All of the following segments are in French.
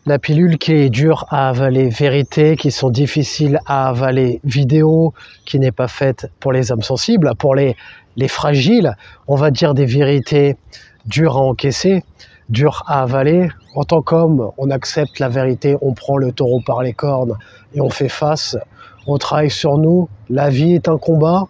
La pilule qui est dure à avaler, vérité qui sont difficiles à avaler, vidéo qui n'est pas faite pour les âmes sensibles, pour les fragiles, on va dire des vérités dures à encaisser, dures à avaler. En tant qu'homme, on accepte la vérité, on prend le taureau par les cornes et on fait face, on travaille sur nous. La vie est un combat,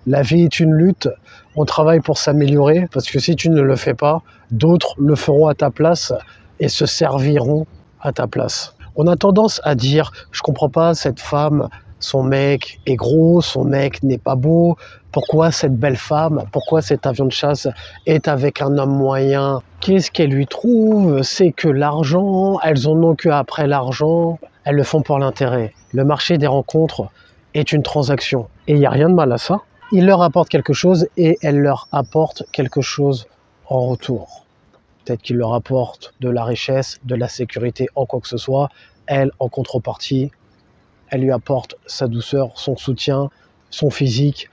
la vie est une lutte, on travaille pour s'améliorer parce que si tu ne le fais pas, d'autres le feront à ta place et se serviront à ta place. On a tendance à dire, je comprends pas, cette femme, son mec est gros, son mec n'est pas beau, pourquoi cette belle femme, pourquoi cet avion de chasse est avec un homme moyen, qu'est-ce qu'elle lui trouve, c'est que l'argent, elles en ont que après l'argent, elles le font pour l'intérêt. Le marché des rencontres est une transaction et il n'y a rien de mal à ça. Il leur apporte quelque chose et elle leur apporte quelque chose en retour. Peut-être qu'il leur apporte de la richesse, de la sécurité en quoi que ce soit. Elle, en contrepartie, elle lui apporte sa douceur, son soutien, son physique,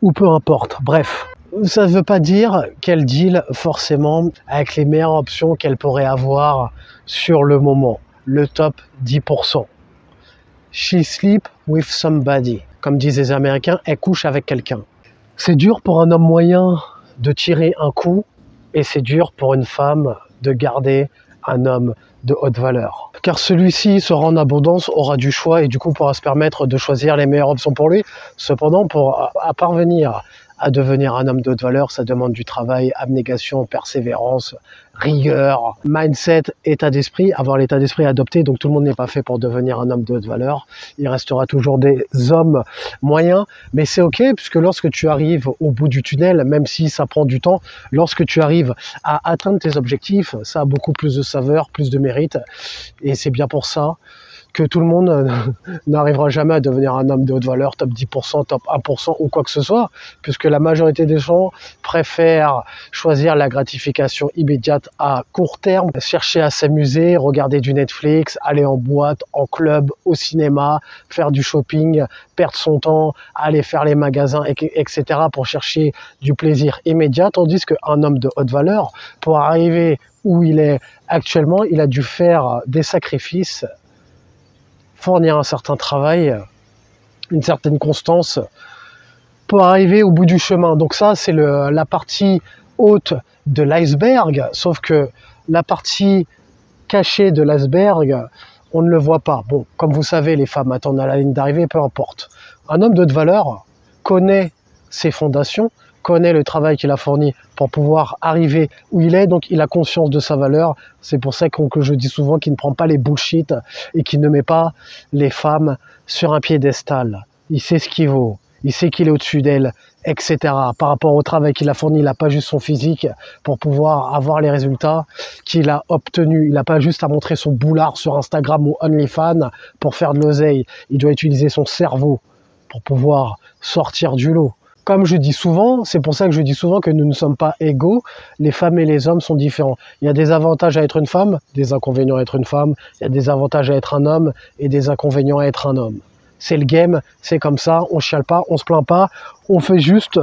ou peu importe. Bref, ça ne veut pas dire qu'elle deal forcément avec les meilleures options qu'elle pourrait avoir sur le moment. Le top 10%. She sleep with somebody. Comme disent les Américains, elle couche avec quelqu'un. C'est dur pour un homme moyen de tirer un coup, et c'est dur pour une femme de garder un homme de haute valeur. Car celui-ci sera en abondance, aura du choix et du coup pourra se permettre de choisir les meilleures options pour lui. Cependant, pour parvenir à devenir un homme de haute valeur, ça demande du travail, abnégation, persévérance, rigueur, mindset, état d'esprit, avoir l'état d'esprit adopté. Donc tout le monde n'est pas fait pour devenir un homme de haute valeur. Il restera toujours des hommes moyens, mais c'est ok puisque lorsque tu arrives au bout du tunnel, même si ça prend du temps, lorsque tu arrives à atteindre tes objectifs, ça a beaucoup plus de saveur, plus de mérite et c'est bien pour ça que tout le monde n'arrivera jamais à devenir un homme de haute valeur, top 10%, top 1% ou quoi que ce soit, puisque la majorité des gens préfèrent choisir la gratification immédiate à court terme, chercher à s'amuser, regarder du Netflix, aller en boîte, en club, au cinéma, faire du shopping, perdre son temps, aller faire les magasins, etc. pour chercher du plaisir immédiat, tandis qu'un homme de haute valeur, pour arriver où il est actuellement, il a dû faire des sacrifices, fournir un certain travail, une certaine constance pour arriver au bout du chemin. Donc ça, c'est la partie haute de l'iceberg, sauf que la partie cachée de l'iceberg, on ne le voit pas. Bon, comme vous savez, les femmes attendent à la ligne d'arrivée, peu importe. Un homme de haute valeur connaît ses fondations, connaît le travail qu'il a fourni pour pouvoir arriver où il est, donc il a conscience de sa valeur. C'est pour ça que je dis souvent qu'il ne prend pas les bullshit et qu'il ne met pas les femmes sur un piédestal. Il sait ce qu'il vaut, il sait qu'il est au-dessus d'elle, etc. Par rapport au travail qu'il a fourni, il n'a pas juste son physique pour pouvoir avoir les résultats qu'il a obtenus. Il n'a pas juste à montrer son boulard sur Instagram ou OnlyFans pour faire de l'oseille. Il doit utiliser son cerveau pour pouvoir sortir du lot. Comme je dis souvent, c'est pour ça que je dis souvent que nous ne sommes pas égaux, les femmes et les hommes sont différents. Il y a des avantages à être une femme, des inconvénients à être une femme, il y a des avantages à être un homme et des inconvénients à être un homme. C'est le game, c'est comme ça, on chiale pas, on se plaint pas, on fait juste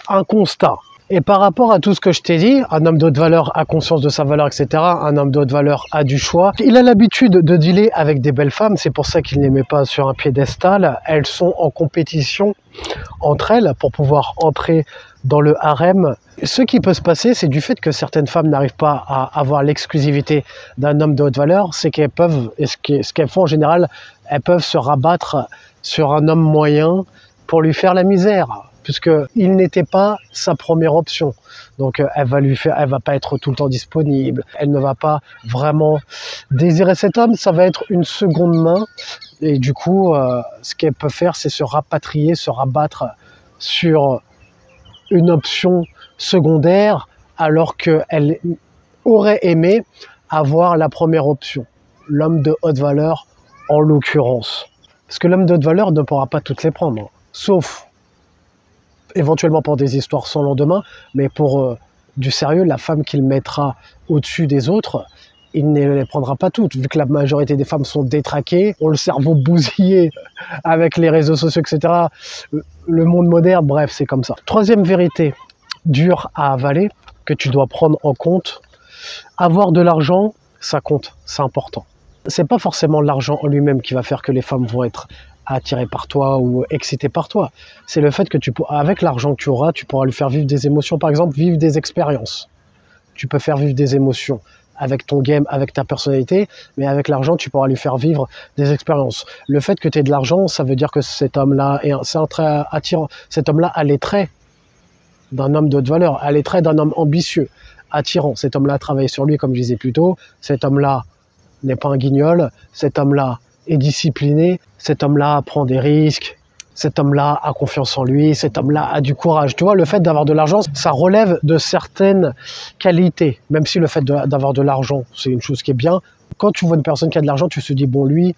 un constat. Et par rapport à tout ce que je t'ai dit, un homme de haute valeur a conscience de sa valeur, etc. Un homme de haute valeur a du choix. Il a l'habitude de dealer avec des belles femmes, c'est pour ça qu'il ne les met pas sur un piédestal. Elles sont en compétition entre elles pour pouvoir entrer dans le harem. Ce qui peut se passer, c'est du fait que certaines femmes n'arrivent pas à avoir l'exclusivité d'un homme de haute valeur, c'est qu'elles peuvent, et ce qu'elles font en général, elles peuvent se rabattre sur un homme moyen pour lui faire la misère, puisqu'il n'était pas sa première option. Donc elle va pas être tout le temps disponible, elle ne va pas vraiment désirer cet homme, ça va être une seconde main, et du coup, ce qu'elle peut faire, c'est se rapatrier, se rabattre sur une option secondaire, alors qu'elle aurait aimé avoir la première option, l'homme de haute valeur en l'occurrence. Parce que l'homme de haute valeur ne pourra pas toutes les prendre, sauf éventuellement pour des histoires sans lendemain, mais pour du sérieux, la femme qu'il mettra au-dessus des autres, il ne les prendra pas toutes, vu que la majorité des femmes sont détraquées, ont le cerveau bousillé avec les réseaux sociaux, etc. Le monde moderne, bref, c'est comme ça. Troisième vérité dure à avaler, que tu dois prendre en compte, avoir de l'argent, ça compte, c'est important. C'est pas forcément l'argent en lui-même qui va faire que les femmes vont être attirées par toi ou excitées par toi. C'est le fait que avec l'argent que tu auras, tu pourras lui faire vivre des émotions, par exemple, vivre des expériences. Tu peux faire vivre des émotions avec ton game, avec ta personnalité, mais avec l'argent, tu pourras lui faire vivre des expériences. Le fait que tu aies de l'argent, ça veut dire que cet homme-là, c'est un trait attirant. Cet homme-là a les traits d'un homme de haute valeur, a les traits d'un homme ambitieux, attirant. Cet homme-là a travaillé sur lui, comme je disais plus tôt. Cet homme-là n'est pas un guignol. Cet homme-là est discipliné. Cet homme-là prend des risques. Cet homme-là a confiance en lui. Cet homme-là a du courage. Tu vois, le fait d'avoir de l'argent, ça relève de certaines qualités. Même si le fait d'avoir de l'argent, c'est une chose qui est bien. Quand tu vois une personne qui a de l'argent, tu te dis, bon, lui,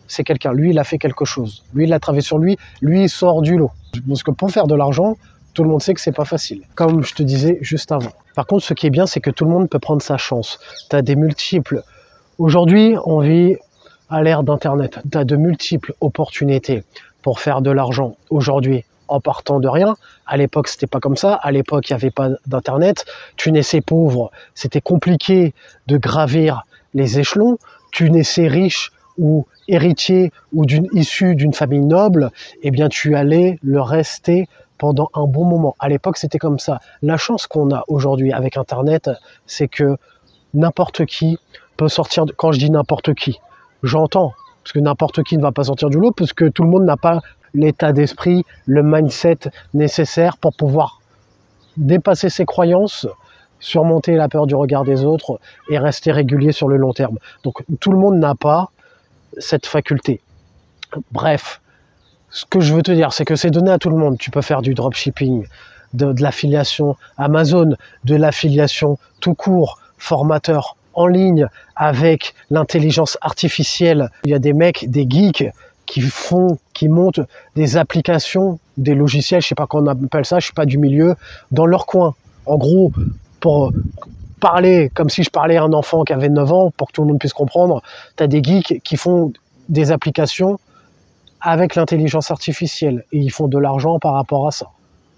c'est quelqu'un. Lui, il a fait quelque chose. Lui, il a travaillé sur lui. Lui, il sort du lot. Parce que pour faire de l'argent, tout le monde sait que c'est pas facile, comme je te disais juste avant. Par contre, ce qui est bien, c'est que tout le monde peut prendre sa chance. Tu as des multiples. Aujourd'hui, on vit à l'ère d'Internet. Tu as de multiples opportunités pour faire de l'argent aujourd'hui en partant de rien. À l'époque, c'était pas comme ça. À l'époque, il n'y avait pas d'Internet. Tu naissais pauvre. C'était compliqué de gravir les échelons. Tu naissais riche ou héritier ou issu d'une famille noble, eh bien, tu allais le rester pendant un bon moment. À l'époque, c'était comme ça. La chance qu'on a aujourd'hui avec Internet, c'est que n'importe qui peut sortir. Quand je dis n'importe qui, j'entends, parce que n'importe qui ne va pas sortir du lot, parce que tout le monde n'a pas l'état d'esprit, le mindset nécessaire pour pouvoir dépasser ses croyances, surmonter la peur du regard des autres et rester régulier sur le long terme. Donc, tout le monde n'a pas cette faculté. Bref, ce que je veux te dire, c'est que c'est donné à tout le monde. Tu peux faire du dropshipping, de l'affiliation Amazon, de l'affiliation tout court, formateur en ligne avec l'intelligence artificielle. Il y a des mecs, des geeks qui montent des applications, des logiciels, je sais pas comment on appelle ça, je suis pas du milieu, dans leur coin. En gros, pour parler comme si je parlais à un enfant qui avait 9 ans, pour que tout le monde puisse comprendre, tu as des geeks qui font des applications avec l'intelligence artificielle et ils font de l'argent par rapport à ça.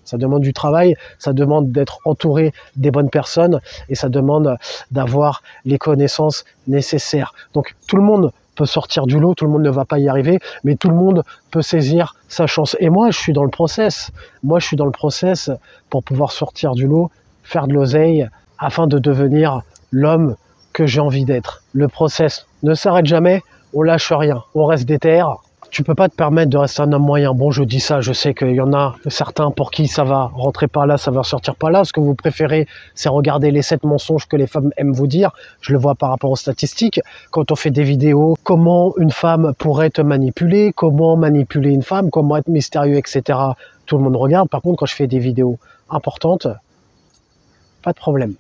Ça demande du travail, ça demande d'être entouré des bonnes personnes et ça demande d'avoir les connaissances nécessaires. Donc tout le monde peut sortir du lot, tout le monde ne va pas y arriver, mais tout le monde peut saisir sa chance. Et moi, je suis dans le process. Moi, je suis dans le process pour pouvoir sortir du lot, faire de l'oseille, afin de devenir l'homme que j'ai envie d'être. Le process ne s'arrête jamais, on lâche rien, on reste déter. Tu peux pas te permettre de rester un homme moyen. Bon, je dis ça, je sais qu'il y en a certains pour qui ça va rentrer par là, ça va sortir par là. Ce que vous préférez, c'est regarder les 7 mensonges que les femmes aiment vous dire. Je le vois par rapport aux statistiques. Quand on fait des vidéos, comment une femme pourrait te manipuler, comment manipuler une femme, comment être mystérieux, etc. Tout le monde regarde. Par contre, quand je fais des vidéos importantes, pas de problème.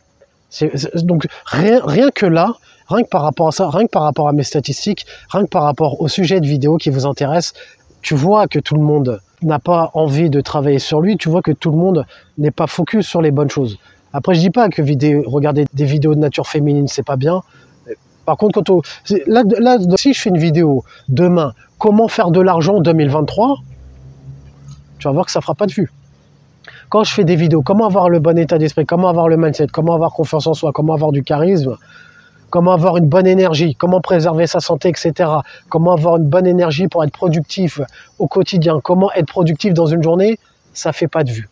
Donc, rien que là, rien que par rapport à ça, rien que par rapport à mes statistiques, rien que par rapport au sujet de vidéo qui vous intéresse, tu vois que tout le monde n'a pas envie de travailler sur lui, tu vois que tout le monde n'est pas focus sur les bonnes choses. Après, je dis pas que regarder des vidéos de nature féminine, c'est pas bien. Par contre, là, si je fais une vidéo demain, comment faire de l'argent en 2023, tu vas voir que ça fera pas de vues. Quand je fais des vidéos, comment avoir le bon état d'esprit, comment avoir le mindset, comment avoir confiance en soi, comment avoir du charisme, comment avoir une bonne énergie, comment préserver sa santé, etc. Comment avoir une bonne énergie pour être productif au quotidien, comment être productif dans une journée, ça fait pas de vue.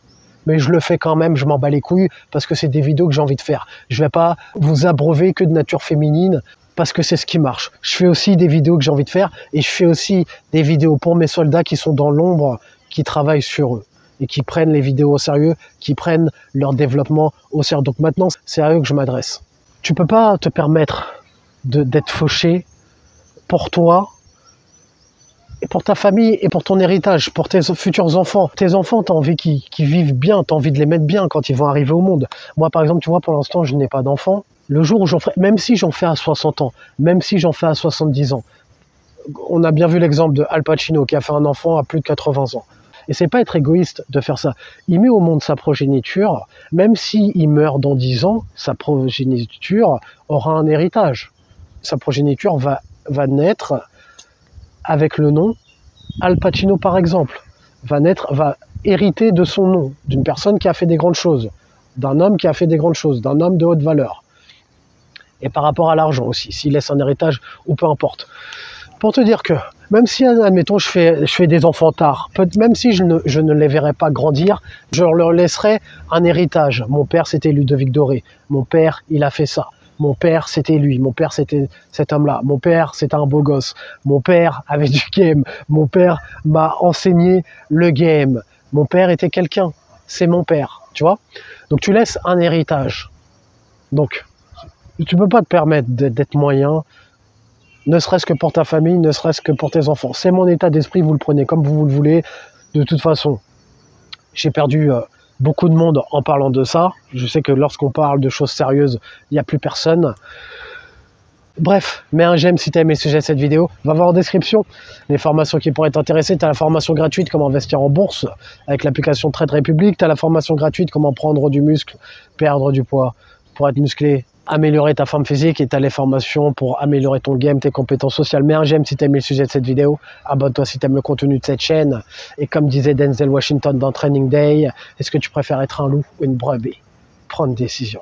Mais je le fais quand même, je m'en bats les couilles parce que c'est des vidéos que j'ai envie de faire. Je vais pas vous abreuver que de nature féminine parce que c'est ce qui marche. Je fais aussi des vidéos que j'ai envie de faire et je fais aussi des vidéos pour mes soldats qui sont dans l'ombre, qui travaillent sur eux et qui prennent les vidéos au sérieux, qui prennent leur développement au sérieux. Donc maintenant, c'est à eux que je m'adresse. Tu peux pas te permettre d'être fauché pour toi et pour ta famille et pour ton héritage, pour tes futurs enfants. Tes enfants, tu as envie qu'ils vivent bien, tu as envie de les mettre bien quand ils vont arriver au monde. Moi, par exemple, tu vois, pour l'instant, je n'ai pas d'enfant. Le jour où j'en ferai, même si j'en fais à 60 ans, même si j'en fais à 70 ans, on a bien vu l'exemple de Al Pacino qui a fait un enfant à plus de 80 ans. Et c'est pas être égoïste de faire ça. Il met au monde sa progéniture, même s'il meurt dans 10 ans, sa progéniture aura un héritage. Sa progéniture va naître avec le nom Al Pacino, par exemple. Va hériter de son nom, d'une personne qui a fait des grandes choses, d'un homme qui a fait des grandes choses, d'un homme de haute valeur. Et par rapport à l'argent aussi, s'il laisse un héritage ou peu importe. Pour te dire que, même si, admettons, je fais des enfants tard, même si je ne les verrai pas grandir, je leur laisserai un héritage. Mon père, c'était Ludovic Doré. Mon père, il a fait ça. Mon père, c'était lui. Mon père, c'était cet homme-là. Mon père, c'était un beau gosse. Mon père avait du game. Mon père m'a enseigné le game. Mon père était quelqu'un. C'est mon père, tu vois. Donc, tu laisses un héritage. Donc, tu ne peux pas te permettre d'être moyen, ne serait-ce que pour ta famille, ne serait-ce que pour tes enfants. C'est mon état d'esprit, vous le prenez comme vous le voulez. De toute façon, j'ai perdu beaucoup de monde en parlant de ça. Je sais que lorsqu'on parle de choses sérieuses, il n'y a plus personne. Bref, mets un j'aime si tu as aimé le sujet de cette vidéo. Va voir en description les formations qui pourraient t'intéresser. Tu as la formation gratuite comment investir en bourse avec l'application Trade Republic. Tu as la formation gratuite comment prendre du muscle, perdre du poids pour être musclé, améliorer ta forme physique, et tu as les formations pour améliorer ton game, tes compétences sociales. Mets un j'aime si tu as aimé le sujet de cette vidéo. Abonne-toi si tu aimes le contenu de cette chaîne. Et comme disait Denzel Washington dans Training Day, est-ce que tu préfères être un loup ou une brebis? Prends une décision.